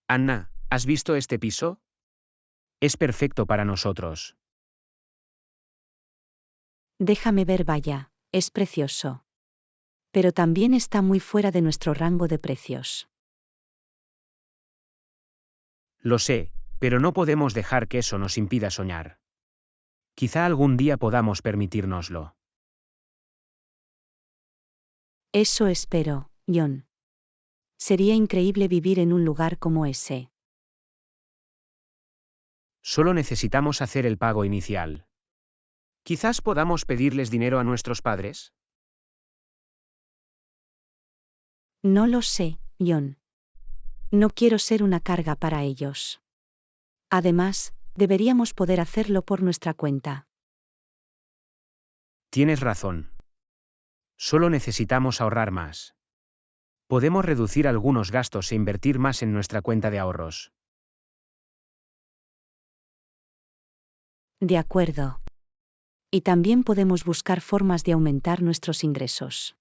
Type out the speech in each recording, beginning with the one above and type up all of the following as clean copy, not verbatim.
Anna, ¿has visto este piso? Es perfecto para nosotros. Déjame ver, vaya, es precioso. Pero también está muy fuera de nuestro rango de precios. Lo sé, pero no podemos dejar que eso nos impida soñar. Quizá algún día podamos permitírnoslo. Eso espero, John. Sería increíble vivir en un lugar como ese. Solo necesitamos hacer el pago inicial. Quizás podamos pedirles dinero a nuestros padres. No lo sé, John. No quiero ser una carga para ellos. Además, deberíamos poder hacerlo por nuestra cuenta. Tienes razón. Solo necesitamos ahorrar más. Podemos reducir algunos gastos e invertir más en nuestra cuenta de ahorros. De acuerdo. Y también podemos buscar formas de aumentar nuestros ingresos.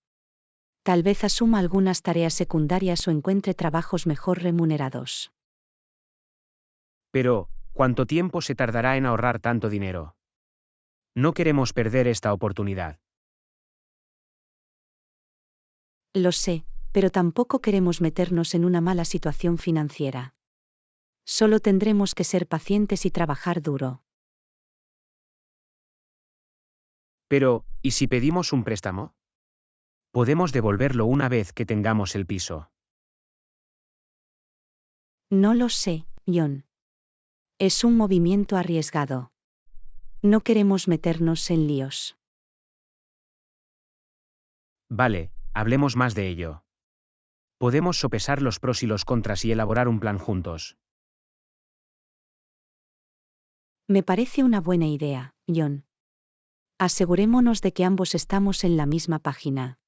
Tal vez asuma algunas tareas secundarias o encuentre trabajos mejor remunerados. Pero, ¿cuánto tiempo se tardará en ahorrar tanto dinero? No queremos perder esta oportunidad. Lo sé, pero tampoco queremos meternos en una mala situación financiera. Solo tendremos que ser pacientes y trabajar duro. Pero, ¿y si pedimos un préstamo? Podemos devolverlo una vez que tengamos el piso. No lo sé, John. Es un movimiento arriesgado. No queremos meternos en líos. Vale, hablemos más de ello. Podemos sopesar los pros y los contras y elaborar un plan juntos. Me parece una buena idea, John. Asegurémonos de que ambos estamos en la misma página.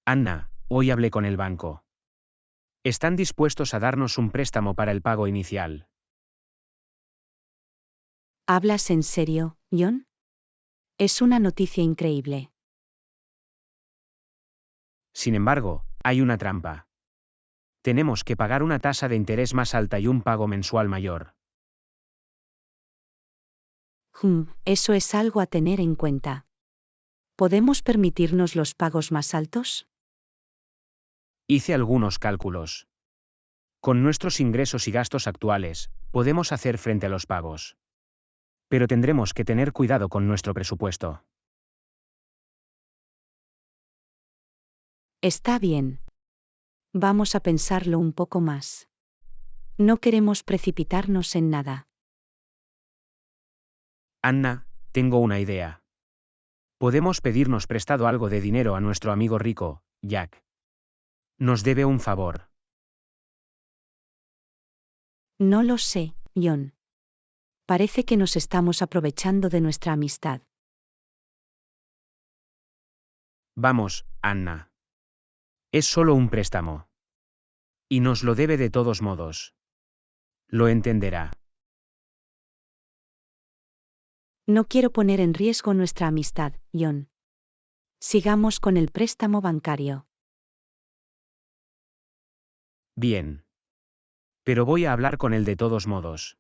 Anna, hoy hablé con el banco. Están dispuestos a darnos un préstamo para el pago inicial. ¿Hablas en serio, John? Es una noticia increíble. Sin embargo, hay una trampa. Tenemos que pagar una tasa de interés más alta y un pago mensual mayor. Eso es algo a tener en cuenta. ¿Podemos permitirnos los pagos más altos? Hice algunos cálculos. Con nuestros ingresos y gastos actuales, podemos hacer frente a los pagos. Pero tendremos que tener cuidado con nuestro presupuesto. Está bien. Vamos a pensarlo un poco más. No queremos precipitarnos en nada. Anna, tengo una idea. Podemos pedirnos prestado algo de dinero a nuestro amigo rico, Jack. Nos debe un favor. No lo sé, John. Parece que nos estamos aprovechando de nuestra amistad. Vamos, Anna. Es solo un préstamo. Y nos lo debe de todos modos. Lo entenderá. No quiero poner en riesgo nuestra amistad, John. Sigamos con el préstamo bancario. Bien. Pero voy a hablar con él de todos modos.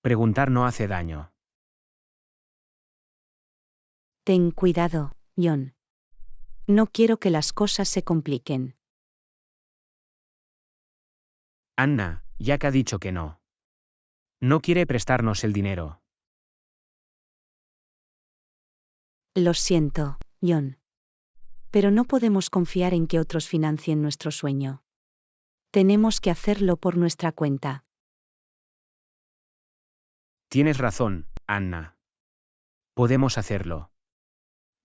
Preguntar no hace daño. Ten cuidado, John. No quiero que las cosas se compliquen. Anna, Jack ha dicho que no. No quiere prestarnos el dinero. Lo siento, John. Pero no podemos confiar en que otros financien nuestro sueño. Tenemos que hacerlo por nuestra cuenta. Tienes razón, Anna. Podemos hacerlo.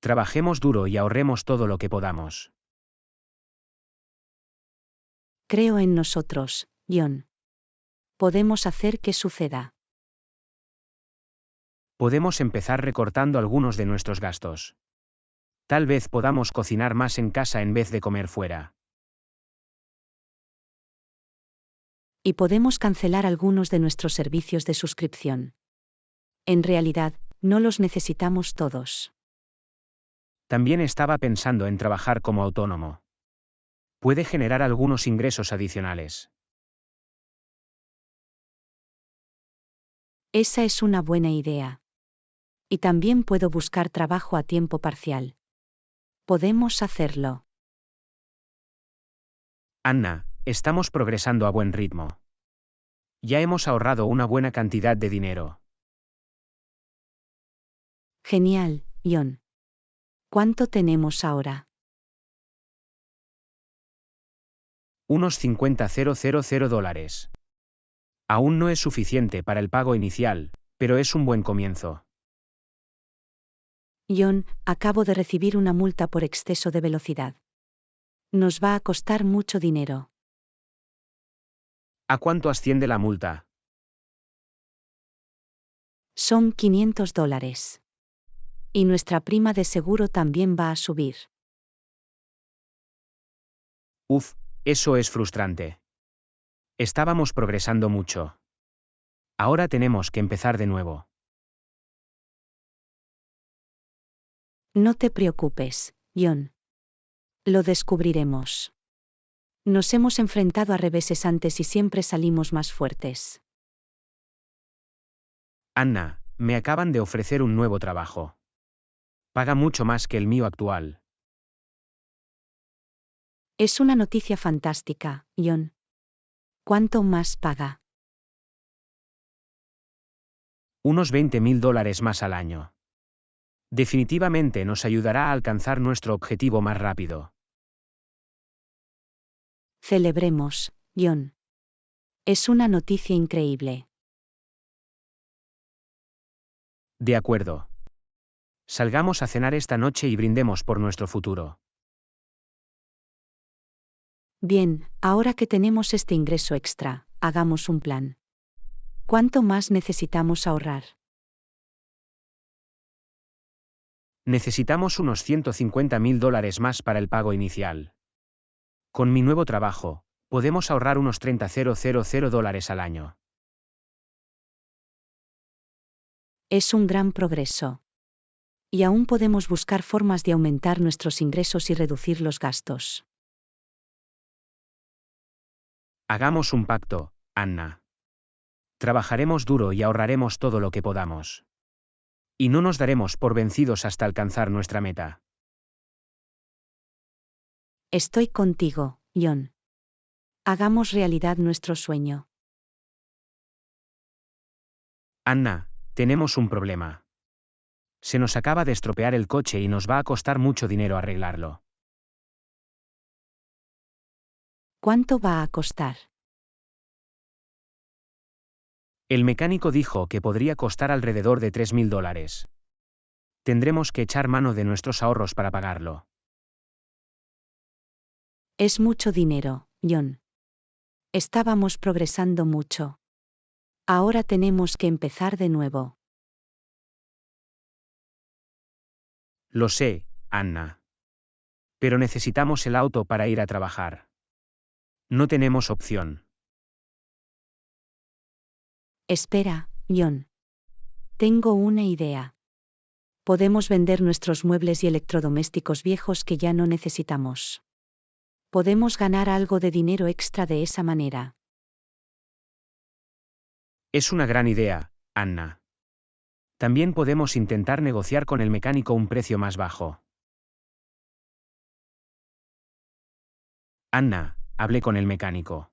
Trabajemos duro y ahorremos todo lo que podamos. Creo en nosotros, John. Podemos hacer que suceda. Podemos empezar recortando algunos de nuestros gastos. Tal vez podamos cocinar más en casa en vez de comer fuera. Y podemos cancelar algunos de nuestros servicios de suscripción. En realidad, no los necesitamos todos. También estaba pensando en trabajar como autónomo. Puede generar algunos ingresos adicionales. Esa es una buena idea. Y también puedo buscar trabajo a tiempo parcial. Podemos hacerlo. Anna, estamos progresando a buen ritmo. Ya hemos ahorrado una buena cantidad de dinero. Genial, John. ¿Cuánto tenemos ahora? Unos $50,000. Aún no es suficiente para el pago inicial, pero es un buen comienzo. John, acabo de recibir una multa por exceso de velocidad. Nos va a costar mucho dinero. ¿A cuánto asciende la multa? Son $500. Y nuestra prima de seguro también va a subir. Uf, eso es frustrante. Estábamos progresando mucho. Ahora tenemos que empezar de nuevo. No te preocupes, John. Lo descubriremos. Nos hemos enfrentado a reveses antes y siempre salimos más fuertes. Anna, me acaban de ofrecer un nuevo trabajo. Paga mucho más que el mío actual. Es una noticia fantástica, John. ¿Cuánto más paga? Unos $20,000 más al año. Definitivamente nos ayudará a alcanzar nuestro objetivo más rápido. Celebremos, John. Es una noticia increíble. De acuerdo. Salgamos a cenar esta noche y brindemos por nuestro futuro. Bien, ahora que tenemos este ingreso extra, hagamos un plan. ¿Cuánto más necesitamos ahorrar? Necesitamos unos $150,000 más para el pago inicial. Con mi nuevo trabajo, podemos ahorrar unos $30,000 al año. Es un gran progreso. Y aún podemos buscar formas de aumentar nuestros ingresos y reducir los gastos. Hagamos un pacto, Anna. Trabajaremos duro y ahorraremos todo lo que podamos. Y no nos daremos por vencidos hasta alcanzar nuestra meta. Estoy contigo, John. Hagamos realidad nuestro sueño. Anna, tenemos un problema. Se nos acaba de estropear el coche y nos va a costar mucho dinero arreglarlo. ¿Cuánto va a costar? El mecánico dijo que podría costar alrededor de $3,000. Tendremos que echar mano de nuestros ahorros para pagarlo. Es mucho dinero, John. Estábamos progresando mucho. Ahora tenemos que empezar de nuevo. Lo sé, Anna. Pero necesitamos el auto para ir a trabajar. No tenemos opción. Espera, John. Tengo una idea. Podemos vender nuestros muebles y electrodomésticos viejos que ya no necesitamos. Podemos ganar algo de dinero extra de esa manera. Es una gran idea, Anna. También podemos intentar negociar con el mecánico un precio más bajo. Anna, hablé con el mecánico.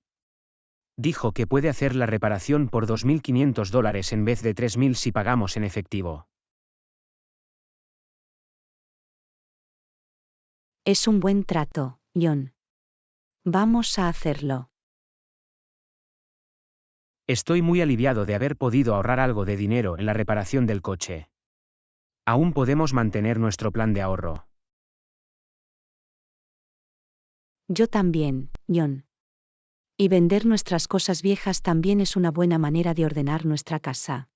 Dijo que puede hacer la reparación por $2,500 en vez de $3,000 si pagamos en efectivo. Es un buen trato, John. Vamos a hacerlo. Estoy muy aliviado de haber podido ahorrar algo de dinero en la reparación del coche. Aún podemos mantener nuestro plan de ahorro. Yo también, John. Y vender nuestras cosas viejas también es una buena manera de ordenar nuestra casa.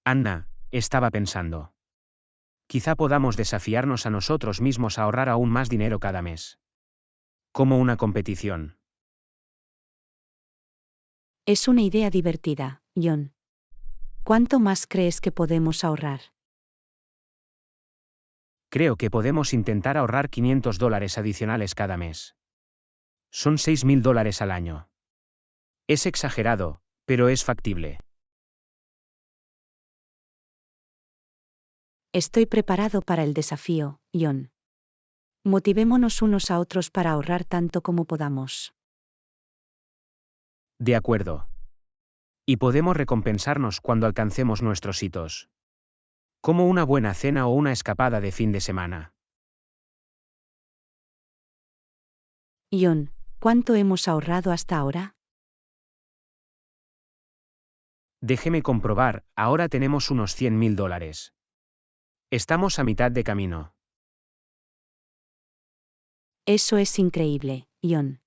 Anna, estaba pensando. Quizá podamos desafiarnos a nosotros mismos a ahorrar aún más dinero cada mes. Como una competición. Es una idea divertida, John. ¿Cuánto más crees que podemos ahorrar? Creo que podemos intentar ahorrar $500 adicionales cada mes. Son $6,000 al año. Es exagerado, pero es factible. Estoy preparado para el desafío, John. Motivémonos unos a otros para ahorrar tanto como podamos. De acuerdo. Y podemos recompensarnos cuando alcancemos nuestros hitos. Como una buena cena o una escapada de fin de semana. John, ¿cuánto hemos ahorrado hasta ahora? Déjeme comprobar, ahora tenemos unos $100,000. Estamos a mitad de camino. Eso es increíble, John.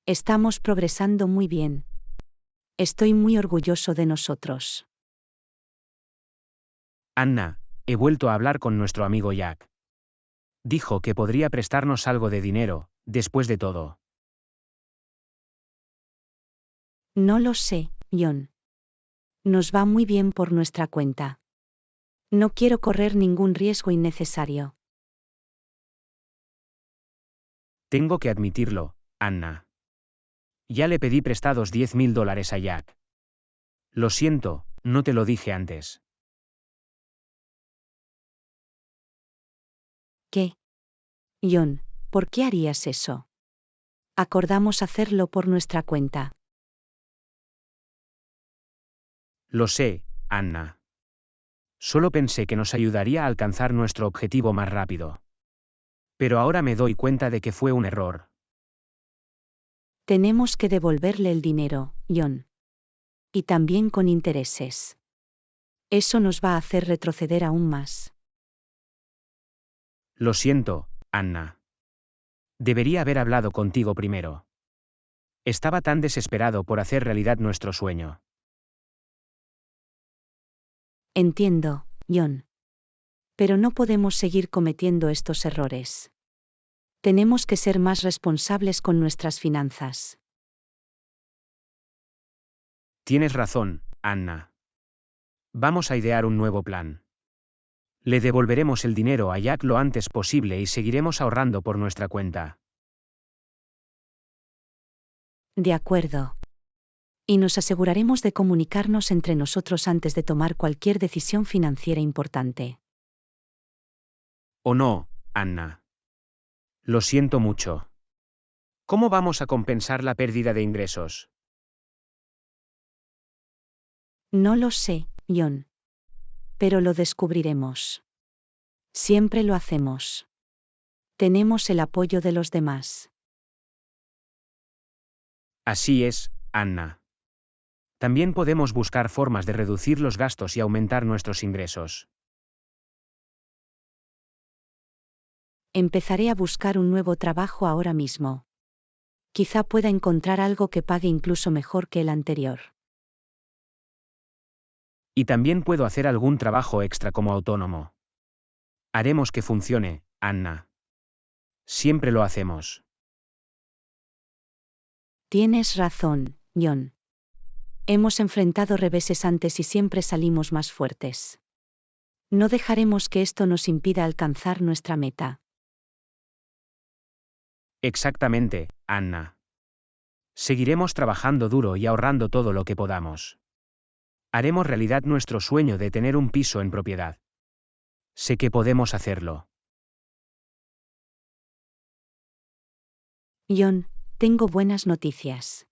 Estamos progresando muy bien. Estoy muy orgulloso de nosotros. Anna, he vuelto a hablar con nuestro amigo Jack. Dijo que podría prestarnos algo de dinero, después de todo. No lo sé, John. Nos va muy bien por nuestra cuenta. No quiero correr ningún riesgo innecesario. Tengo que admitirlo, Anna. Ya le pedí prestados $10,000 a Jack. Lo siento, no te lo dije antes. ¿Qué? John, ¿por qué harías eso? Acordamos hacerlo por nuestra cuenta. Lo sé, Anna. Solo pensé que nos ayudaría a alcanzar nuestro objetivo más rápido. Pero ahora me doy cuenta de que fue un error. Tenemos que devolverle el dinero, John. Y también con intereses. Eso nos va a hacer retroceder aún más. Lo siento, Anna. Debería haber hablado contigo primero. Estaba tan desesperado por hacer realidad nuestro sueño. Entiendo, John. Pero no podemos seguir cometiendo estos errores. Tenemos que ser más responsables con nuestras finanzas. Tienes razón, Anna. Vamos a idear un nuevo plan. Le devolveremos el dinero a Jack lo antes posible y seguiremos ahorrando por nuestra cuenta. De acuerdo. Y nos aseguraremos de comunicarnos entre nosotros antes de tomar cualquier decisión financiera importante. ¿O no, Anna? Lo siento mucho. ¿Cómo vamos a compensar la pérdida de ingresos? No lo sé, John. Pero lo descubriremos. Siempre lo hacemos. Tenemos el apoyo de los demás. Así es, Anna. También podemos buscar formas de reducir los gastos y aumentar nuestros ingresos. Empezaré a buscar un nuevo trabajo ahora mismo. Quizá pueda encontrar algo que pague incluso mejor que el anterior. Y también puedo hacer algún trabajo extra como autónomo. Haremos que funcione, Anna. Siempre lo hacemos. Tienes razón, John. Hemos enfrentado reveses antes y siempre salimos más fuertes. No dejaremos que esto nos impida alcanzar nuestra meta. Exactamente, Anna. Seguiremos trabajando duro y ahorrando todo lo que podamos. Haremos realidad nuestro sueño de tener un piso en propiedad. Sé que podemos hacerlo. John, tengo buenas noticias.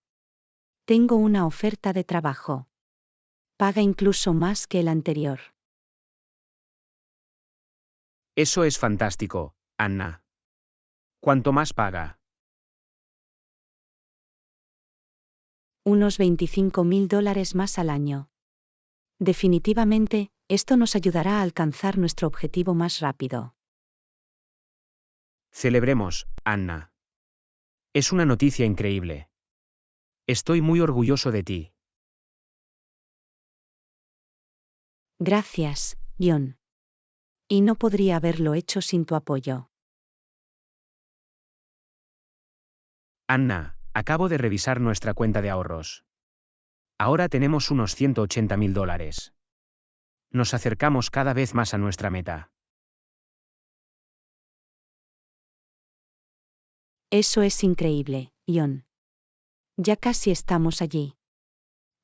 Tengo una oferta de trabajo. Paga incluso más que el anterior. Eso es fantástico, Anna. ¿Cuánto más paga? Unos $25,000 más al año. Definitivamente, esto nos ayudará a alcanzar nuestro objetivo más rápido. Celebremos, Anna. Es una noticia increíble. Estoy muy orgulloso de ti. Gracias, John. Y no podría haberlo hecho sin tu apoyo. Anna, acabo de revisar nuestra cuenta de ahorros. Ahora tenemos unos $180,000. Nos acercamos cada vez más a nuestra meta. Eso es increíble, John. Ya casi estamos allí.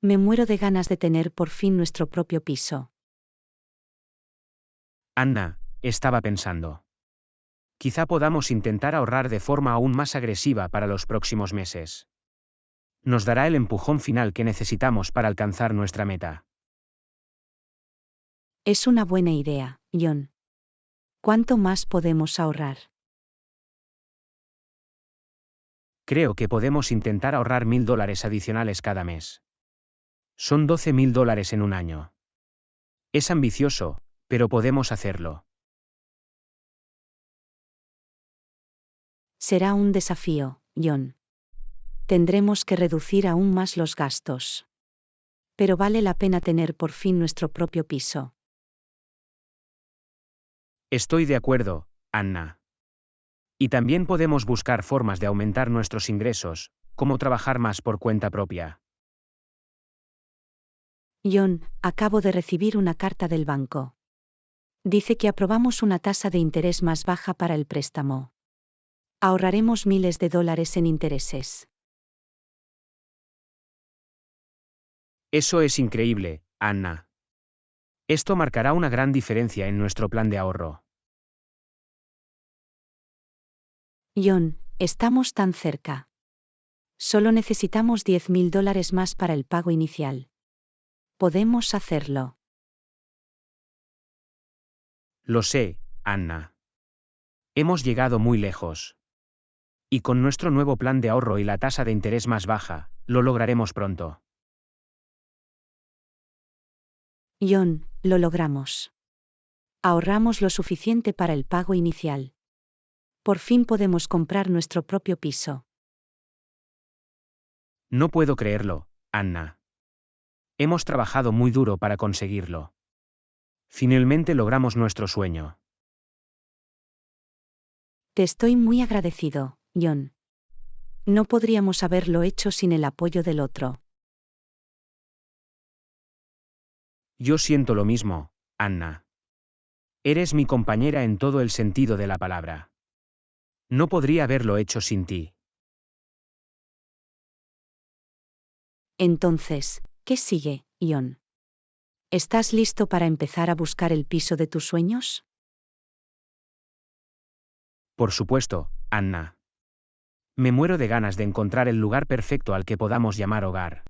Me muero de ganas de tener por fin nuestro propio piso. Anna, estaba pensando. Quizá podamos intentar ahorrar de forma aún más agresiva para los próximos meses. Nos dará el empujón final que necesitamos para alcanzar nuestra meta. Es una buena idea, John. ¿Cuánto más podemos ahorrar? Creo que podemos intentar ahorrar $1,000 adicionales cada mes. Son $12,000 en un año. Es ambicioso, pero podemos hacerlo. Será un desafío, John. Tendremos que reducir aún más los gastos. Pero vale la pena tener por fin nuestro propio piso. Estoy de acuerdo, Anna. Y también podemos buscar formas de aumentar nuestros ingresos, como trabajar más por cuenta propia. John, acabo de recibir una carta del banco. Dice que aprobamos una tasa de interés más baja para el préstamo. Ahorraremos miles de dólares en intereses. Eso es increíble, Anna. Esto marcará una gran diferencia en nuestro plan de ahorro. John, estamos tan cerca. Solo necesitamos $10,000 más para el pago inicial. Podemos hacerlo. Lo sé, Anna. Hemos llegado muy lejos. Y con nuestro nuevo plan de ahorro y la tasa de interés más baja, lo lograremos pronto. John, lo logramos. Ahorramos lo suficiente para el pago inicial. Por fin podemos comprar nuestro propio piso. No puedo creerlo, Anna. Hemos trabajado muy duro para conseguirlo. Finalmente logramos nuestro sueño. Te estoy muy agradecido, John. No podríamos haberlo hecho sin el apoyo del otro. Yo siento lo mismo, Anna. Eres mi compañera en todo el sentido de la palabra. No podría haberlo hecho sin ti. Entonces, ¿qué sigue, John? ¿Estás listo para empezar a buscar el piso de tus sueños? Por supuesto, Anna. Me muero de ganas de encontrar el lugar perfecto al que podamos llamar hogar.